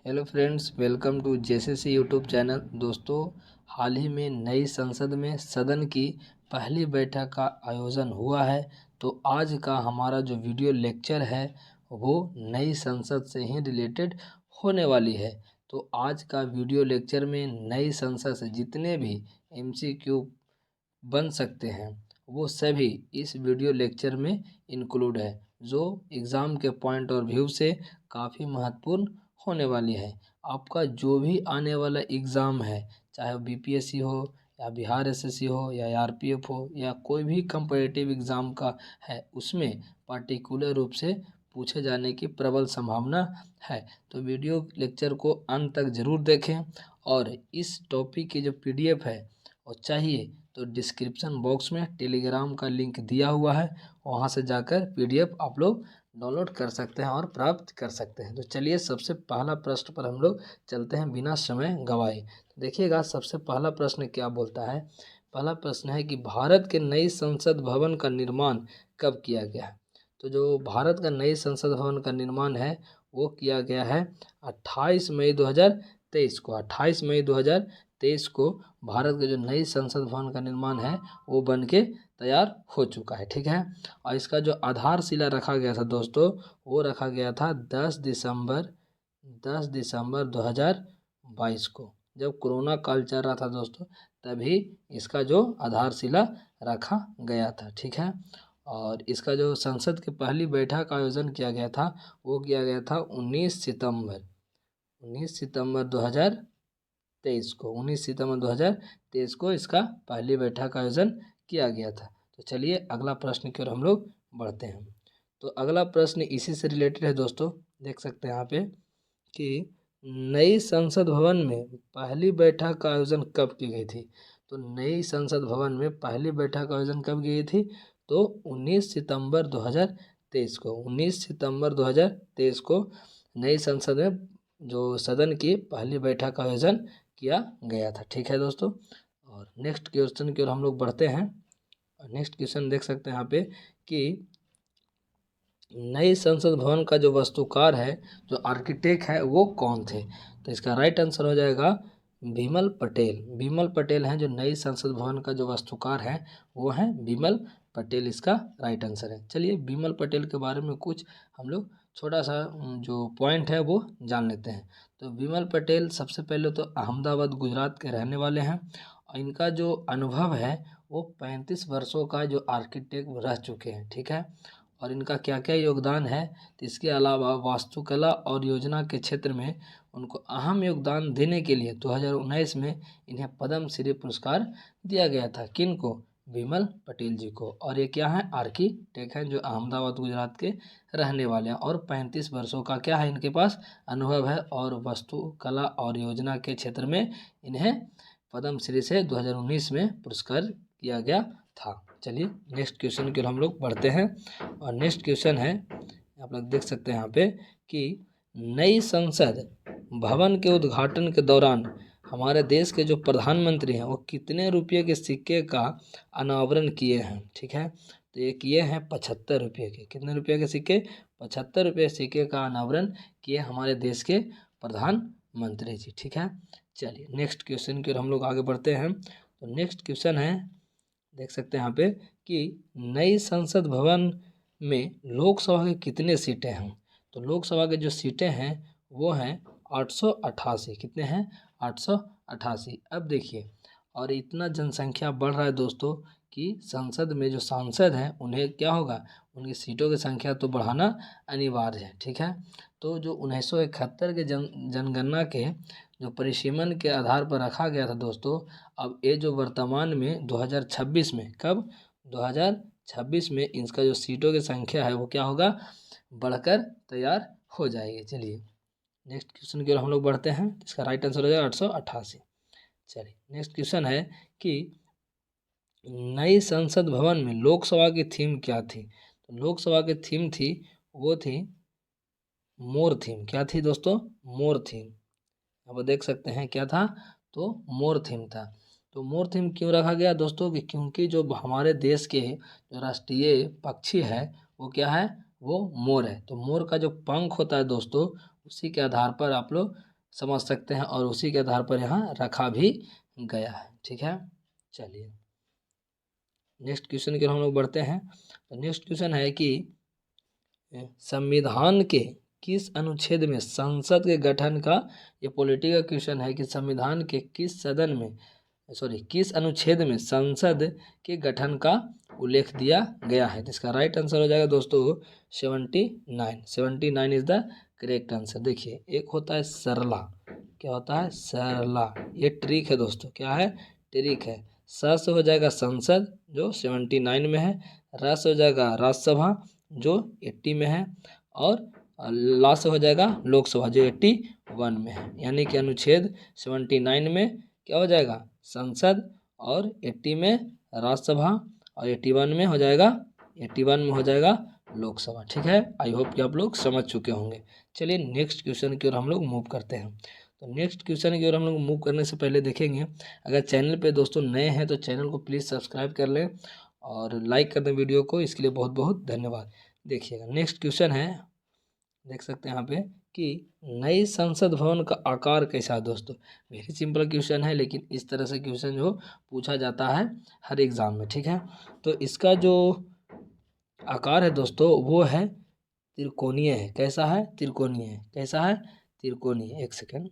Hello friends, welcome to JCC YouTube channel. दोस्तों, हाल ही में नई संसद में सदन की पहली बैठक का आयोजन हुआ है। तो आज का हमारा जो वीडियो लेक्चर है वो नई संसद से ही रिलेटेड होने वाली है। तो आज का वीडियो लेक्चर में नई संसद से जितने भी एमसीक्यू बन सकते हैं वो सभी इस वीडियो लेक्चर में इंक्लूड है, जो एग्ज़ाम के पॉइंट और व्यू से काफ़ी महत्वपूर्ण होने वाली है। आपका जो भी आने वाला एग्ज़ाम है, चाहे वो बीपीएससी हो या बिहार एसएससी हो या आरपीएफ हो या कोई भी कंपटीटिव एग्ज़ाम का है, उसमें पार्टिकुलर रूप से पूछे जाने की प्रबल संभावना है। तो वीडियो लेक्चर को अंत तक ज़रूर देखें। और इस टॉपिक की जो पीडीएफ है और चाहिए तो डिस्क्रिप्शन बॉक्स में टेलीग्राम का लिंक दिया हुआ है, वहां से जाकर पीडीएफ आप लोग डाउनलोड कर सकते हैं और प्राप्त कर सकते हैं। तो चलिए सबसे पहला प्रश्न पर हम लोग चलते हैं बिना समय गंवाए। तो देखिएगा सबसे पहला प्रश्न क्या बोलता है। पहला प्रश्न है कि भारत के नई संसद भवन का निर्माण कब किया गया है। तो जो भारत का नई संसद भवन का निर्माण है वो किया गया है 28 मई 2023 को। 28 मई 2023 को भारत के जो नई संसद भवन का निर्माण है वो बन के तैयार हो चुका है। ठीक है। और इसका जो आधारशिला रखा गया था दोस्तों, वो रखा गया था 10 दिसंबर 2022 को, जब कोरोना काल चल रहा था दोस्तों, तभी इसका जो आधारशिला रखा गया था। ठीक है। और इसका जो संसद की पहली बैठक का आयोजन किया गया था वो किया गया था 19 सितंबर 2023 को। 19 सितंबर 2023 को इसका पहली बैठक का आयोजन किया गया था। तो चलिए अगला प्रश्न की ओर हम लोग बढ़ते हैं। तो अगला प्रश्न इसी से रिलेटेड है दोस्तों। देख सकते हैं यहाँ पे कि नई संसद भवन में पहली बैठक का आयोजन कब की गई थी। तो नई संसद भवन में पहली बैठक का आयोजन कब की गई थी। तो 19 सितंबर 2023 को। 19 सितंबर 2023 को नई संसद में जो सदन की पहली बैठक का आयोजन किया गया था। ठीक है दोस्तों। और नेक्स्ट क्वेश्चन की ओर हम लोग बढ़ते हैं। नेक्स्ट क्वेश्चन देख सकते हैं यहाँ पे कि नई संसद भवन का जो वास्तुकार है, जो आर्किटेक्ट है, वो कौन थे। तो इसका राइट आंसर हो जाएगा बिमल पटेल। बिमल पटेल हैं जो नई संसद भवन का जो वास्तुकार है वो है बिमल पटेल, इसका राइट आंसर है। चलिए बिमल पटेल के बारे में कुछ हम लोग छोटा सा जो पॉइंट है वो जान लेते हैं। तो बिमल पटेल सबसे पहले तो अहमदाबाद गुजरात के रहने वाले हैं और इनका जो अनुभव है वो 35 वर्षों का जो आर्किटेक्ट रह चुके हैं। ठीक है। और इनका क्या क्या योगदान है, तो इसके अलावा वास्तुकला और योजना के क्षेत्र में उनको अहम योगदान देने के लिए 2019 में इन्हें पद्म श्री पुरस्कार दिया गया था। किन को। बिमल पटेल जी को। और ये क्या है, आर्किटेक्ट हैं जो अहमदाबाद गुजरात के रहने वाले हैं और 35 वर्षों का क्या है इनके पास अनुभव है और वास्तुकला और योजना के क्षेत्र में इन्हें पद्म श्री से 2019 में पुरस्कार किया गया था। चलिए नेक्स्ट क्वेश्चन की ओर हम लोग बढ़ते हैं। और नेक्स्ट क्वेश्चन है, आप लोग देख सकते हैं यहाँ पे कि नई संसद भवन के उद्घाटन के दौरान हमारे देश के जो प्रधानमंत्री हैं वो कितने रुपये के सिक्के का अनावरण किए हैं। ठीक है। तो ये किए हैं 75 रुपये के। कितने रुपये के सिक्के। 75 रुपये सिक्के का अनावरण किए हमारे देश के प्रधानमंत्री जी। ठीक है। चलिए नेक्स्ट क्वेश्चन की ओर हम लोग आगे बढ़ते हैं। तो नेक्स्ट क्वेश्चन है, देख सकते हैं यहाँ पे कि नई संसद भवन में लोकसभा के कितने सीटें हैं। तो लोकसभा के जो सीटें हैं वो हैं 888। कितने हैं। 888। अब देखिए, और इतना जनसंख्या बढ़ रहा है दोस्तों कि संसद में जो सांसद हैं उन्हें क्या होगा, उनकी सीटों की संख्या तो बढ़ाना अनिवार्य है। ठीक है। तो जो 1971 के जनगणना के जो परिसीमन के आधार पर रखा गया था दोस्तों, अब ये जो वर्तमान में 2026 में, कब 2026 में इसका जो सीटों की संख्या है वो क्या होगा, बढ़कर तैयार हो जाएगी। चलिए नेक्स्ट क्वेश्चन की ओर हम लोग बढ़ते हैं। इसका राइट आंसर हो जाएगा 888। चलिए नेक्स्ट क्वेश्चन है कि नई संसद भवन में लोकसभा की थीम क्या थी। तो लोकसभा की थीम थी, वो थी मोर थीम। क्या थी दोस्तों, मोर थीम। अब देख सकते हैं क्या था, तो मोर थीम था। तो मोर थीम क्यों रखा गया दोस्तों, कि क्योंकि जो हमारे देश के जो राष्ट्रीय पक्षी है वो क्या है, वो मोर है। तो मोर का जो पंख होता है दोस्तों, उसी के आधार पर आप लोग समझ सकते हैं और उसी के आधार पर यहाँ रखा भी गया है। ठीक है, चलिए नेक्स्ट क्वेश्चन की ओर हम लोग बढ़ते हैं। तो नेक्स्ट क्वेश्चन है कि संविधान के किस अनुच्छेद में संसद के गठन का, ये पॉलिटिकल क्वेश्चन है कि संविधान के किस अनुच्छेद में संसद के गठन का उल्लेख दिया गया है। तो इसका राइट आंसर हो जाएगा दोस्तों 79 इज द करेक्ट आंसर। देखिए एक होता है सरला, क्या होता है सरला, ये ट्रिक है दोस्तों, क्या है ट्रिक है। स से हो जाएगा संसद जो 79 में है, र से हो जाएगा राज्यसभा जो 80 में है, और ला से हो जाएगा लोकसभा जो 81 में है। यानी कि अनुच्छेद 79 में क्या हो जाएगा संसद, और 80 में राज्यसभा, और 81 में हो जाएगा लोकसभा। ठीक है, आई होप कि आप लोग समझ चुके होंगे। चलिए नेक्स्ट क्वेश्चन की ओर हम लोग मूव करते हैं। तो नेक्स्ट क्वेश्चन की ओर हम लोग मूव करने से पहले देखेंगे, अगर चैनल पे दोस्तों नए हैं तो चैनल को प्लीज़ सब्सक्राइब कर लें और लाइक कर दें वीडियो को, इसके लिए बहुत बहुत धन्यवाद। देखिएगा नेक्स्ट क्वेश्चन है, देख सकते हैं यहाँ पे कि नई संसद भवन का आकार कैसा है दोस्तों। वेरी सिंपल क्वेश्चन है, लेकिन इस तरह से क्वेश्चन जो पूछा जाता है हर एग्ज़ाम में। ठीक है, तो इसका जो आकार है दोस्तों वो है त्रिकोणीय है। कैसा है त्रिकोणीय है, कैसा है त्रिकोणीय। एक सेकेंड,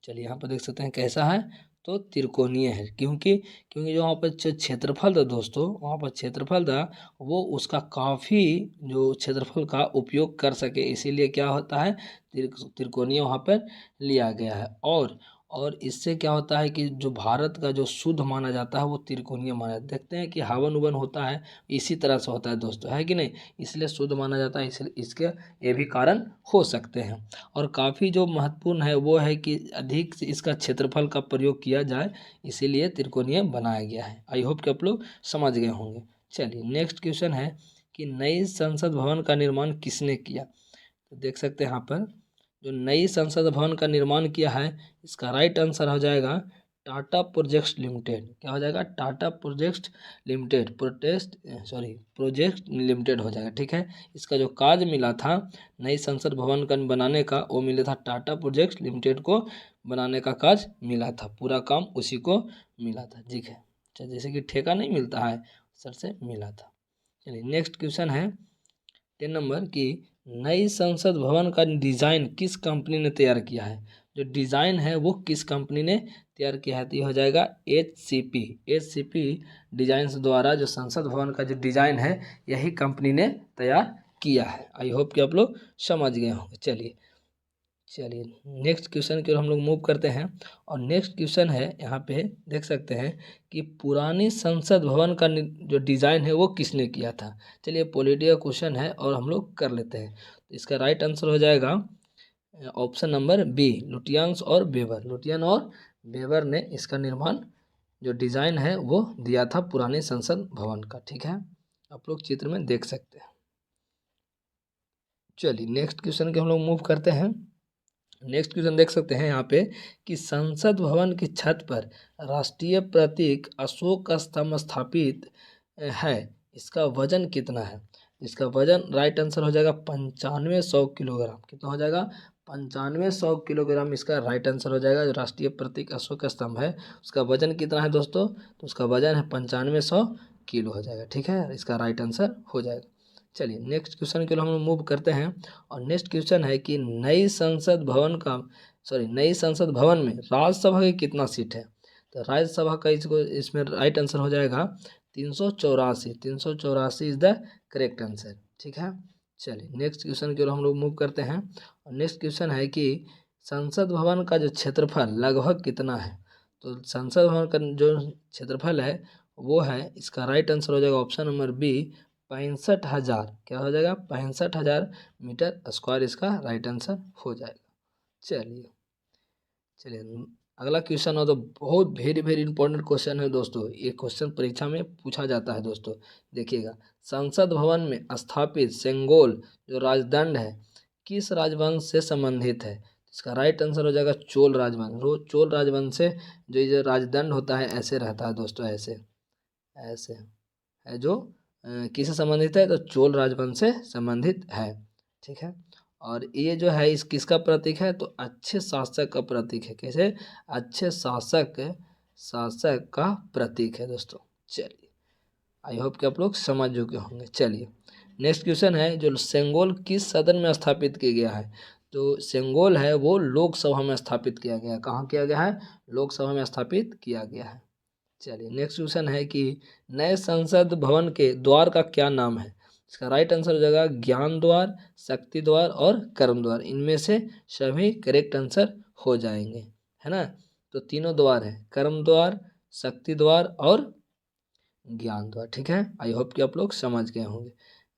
चलिए यहाँ पर देख सकते हैं कैसा है, तो त्रिकोणीय है। क्योंकि जो वहाँ पर क्षेत्रफल था दोस्तों, वहाँ पर क्षेत्रफल था वो उसका काफ़ी जो क्षेत्रफल का उपयोग कर सके, इसीलिए क्या होता है त्रिकोणीय वहाँ पर लिया गया है। और इससे क्या होता है कि जो भारत का जो शुद्ध माना जाता है वो त्रिकोणीय माना जाता है। देखते हैं कि हवन उवन होता है इसी तरह से होता है दोस्तों, है कि नहीं, इसलिए शुद्ध माना जाता है, इसलिए इसके ये भी कारण हो सकते हैं। और काफ़ी जो महत्वपूर्ण है वो है कि अधिक से इसका क्षेत्रफल का प्रयोग किया जाए, इसीलिए त्रिकोणीय बनाया गया है। आई होप कि आप लोग समझ गए होंगे। चलिए नेक्स्ट क्वेश्चन है कि नई संसद भवन का निर्माण किसने किया। तो देख सकते हैं यहाँ पर जो नई संसद भवन का निर्माण किया है, इसका राइट आंसर हो जाएगा टाटा प्रोजेक्ट्स लिमिटेड। क्या हो जाएगा Tata projects limited, project limited हो जाएगा। ठीक है, इसका जो कार्य मिला था नई संसद भवन का बनाने का, वो मिला था टाटा प्रोजेक्ट्स लिमिटेड को बनाने का कार्य मिला था, पूरा काम उसी को मिला था। ठीक है, अच्छा जैसे कि ठेका नहीं मिलता है, सर से मिला था। चलिए नेक्स्ट क्वेश्चन है 10 नंबर की नई संसद भवन का डिज़ाइन किस कंपनी ने तैयार किया है। जो डिज़ाइन है वो किस कंपनी ने तैयार किया है, तो ये हो जाएगा एचसीपी डिजाइन्स द्वारा जो संसद भवन का जो डिज़ाइन है यही कंपनी ने तैयार किया है। आई होप कि आप लोग समझ गए होंगे। चलिए नेक्स्ट क्वेश्चन की ओर हम लोग मूव करते हैं। और नेक्स्ट क्वेश्चन है यहाँ पे देख सकते हैं कि पुरानी संसद भवन का जो डिज़ाइन है वो किसने किया था। चलिए पॉलिटिकल क्वेश्चन है और हम लोग कर लेते हैं। तो इसका राइट आंसर हो जाएगा ऑप्शन नंबर बी, लुटियंस और बेवर ने इसका निर्माण जो डिज़ाइन है वो दिया था पुरानी संसद भवन का। ठीक है, आप लोग चित्र में देख सकते हैं। चलिए नेक्स्ट क्वेश्चन के हम लोग मूव करते हैं। नेक्स्ट क्वेश्चन देख सकते हैं यहाँ पे कि संसद भवन की छत पर राष्ट्रीय प्रतीक अशोक स्तंभ स्थापित है, इसका वजन कितना है। इसका वजन राइट आंसर हो जाएगा 9500 किलोग्राम। कितना हो जाएगा 9500 किलोग्राम, इसका राइट आंसर हो जाएगा। जो राष्ट्रीय प्रतीक अशोक स्तंभ है उसका वजन कितना है दोस्तों, तो उसका वजन है 9500 किलो हो जाएगा। ठीक है, इसका राइट आंसर हो जाएगा। चलिए नेक्स्ट क्वेश्चन के लिए हम लोग मूव करते हैं। और नेक्स्ट क्वेश्चन है कि नई संसद भवन में राज्यसभा की कितना सीट है। तो राज्यसभा का इसमें राइट आंसर हो जाएगा 384 इज द करेक्ट आंसर। ठीक है, चलिए नेक्स्ट क्वेश्चन की ओर हम लोग मूव करते हैं। और नेक्स्ट क्वेश्चन है कि संसद भवन का जो क्षेत्रफल लगभग कितना है। तो संसद भवन का जो क्षेत्रफल है वो है, इसका राइट आंसर हो जाएगा ऑप्शन नंबर बी 65,000। क्या हो जाएगा 65,000 मीटर स्क्वायर, इसका राइट आंसर हो जाएगा। चलिए अगला क्वेश्चन हो तो बहुत वेरी इंपॉर्टेंट क्वेश्चन है दोस्तों, ये क्वेश्चन परीक्षा में पूछा जाता है दोस्तों। देखिएगा संसद भवन में स्थापित सेंगोल जो राजदंड है किस राजवंश से संबंधित है। इसका राइट आंसर हो जाएगा चोल राजवंश। चोल राजवंश से जो ये राजदंड होता है ऐसे रहता है दोस्तों, ऐसे है जो किससे संबंधित है, तो चोल राजवंश से संबंधित है। ठीक है, और ये जो है इस किसका प्रतीक है, तो अच्छे शासक का प्रतीक है। कैसे, अच्छे शासक का प्रतीक है दोस्तों। चलिए, आई होप कि आप लोग समझ चुके होंगे। चलिए नेक्स्ट क्वेश्चन है, जो सेंगोल किस सदन में स्थापित किया गया है, तो सेंगोल है वो लोकसभा में स्थापित किया गया है। कहाँ किया गया है, लोकसभा में स्थापित किया गया है। चलिए नेक्स्ट क्वेश्चन है कि नए संसद भवन के द्वार का क्या नाम है। इसका राइट आंसर हो जाएगा ज्ञान द्वार, शक्ति द्वार और कर्म द्वार। इनमें से सभी करेक्ट आंसर हो जाएंगे, है ना। तो तीनों द्वार है, कर्म द्वार, शक्ति द्वार और ज्ञान द्वार। ठीक है, आई होप कि आप लोग समझ गए होंगे।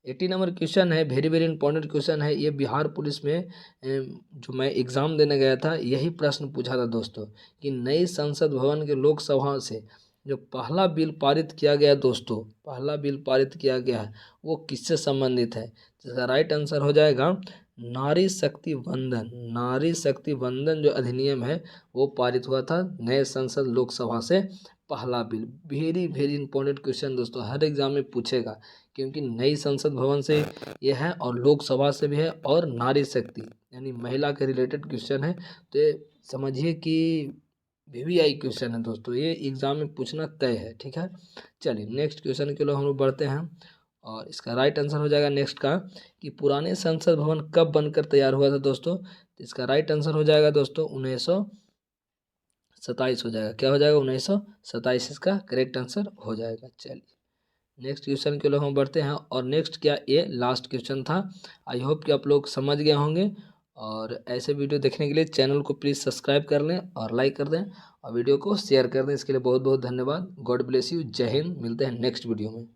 80 नंबर क्वेश्चन है, वेरी वेरी इंपॉर्टेंट क्वेश्चन है ये। बिहार पुलिस में जो मैं एग्ज़ाम देने गया था, यही प्रश्न पूछा था दोस्तों कि नई संसद भवन के लोकसभा से जो पहला बिल पारित किया गया दोस्तों, पहला बिल पारित किया गया है वो किससे संबंधित है। जिसका राइट आंसर हो जाएगा नारी शक्ति वंदन। नारी शक्ति वंदन जो अधिनियम है वो पारित हुआ था नए संसद लोकसभा से पहला bill. Very very important question दोस्तों, हर एग्जाम में पूछेगा, क्योंकि नई संसद भवन से ये है और लोकसभा से भी है और नारी शक्ति यानी महिला के रिलेटेड क्वेश्चन है। तो ये समझिए कि वीवीआई क्वेश्चन है दोस्तों, ये एग्जाम में पूछना तय है। ठीक है, चलिए नेक्स्ट क्वेश्चन के लिए हम लोग बढ़ते हैं और इसका राइट आंसर हो जाएगा नेक्स्ट का कि पुराने संसद भवन कब बनकर तैयार हुआ था दोस्तों। इसका राइट आंसर हो जाएगा दोस्तों 1927 हो जाएगा। क्या हो जाएगा, 1927 इसका करेक्ट आंसर हो जाएगा। चलिए नेक्स्ट क्वेश्चन के लिए हम बढ़ते हैं और नेक्स्ट क्या, ये लास्ट क्वेश्चन था। आई होप कि आप लोग समझ गए होंगे और ऐसे वीडियो देखने के लिए चैनल को प्लीज़ सब्सक्राइब कर लें और लाइक कर दें और वीडियो को शेयर कर दें। इसके लिए बहुत बहुत धन्यवाद। गॉड ब्लेस यू, जय हिंद। मिलते हैं नेक्स्ट वीडियो में।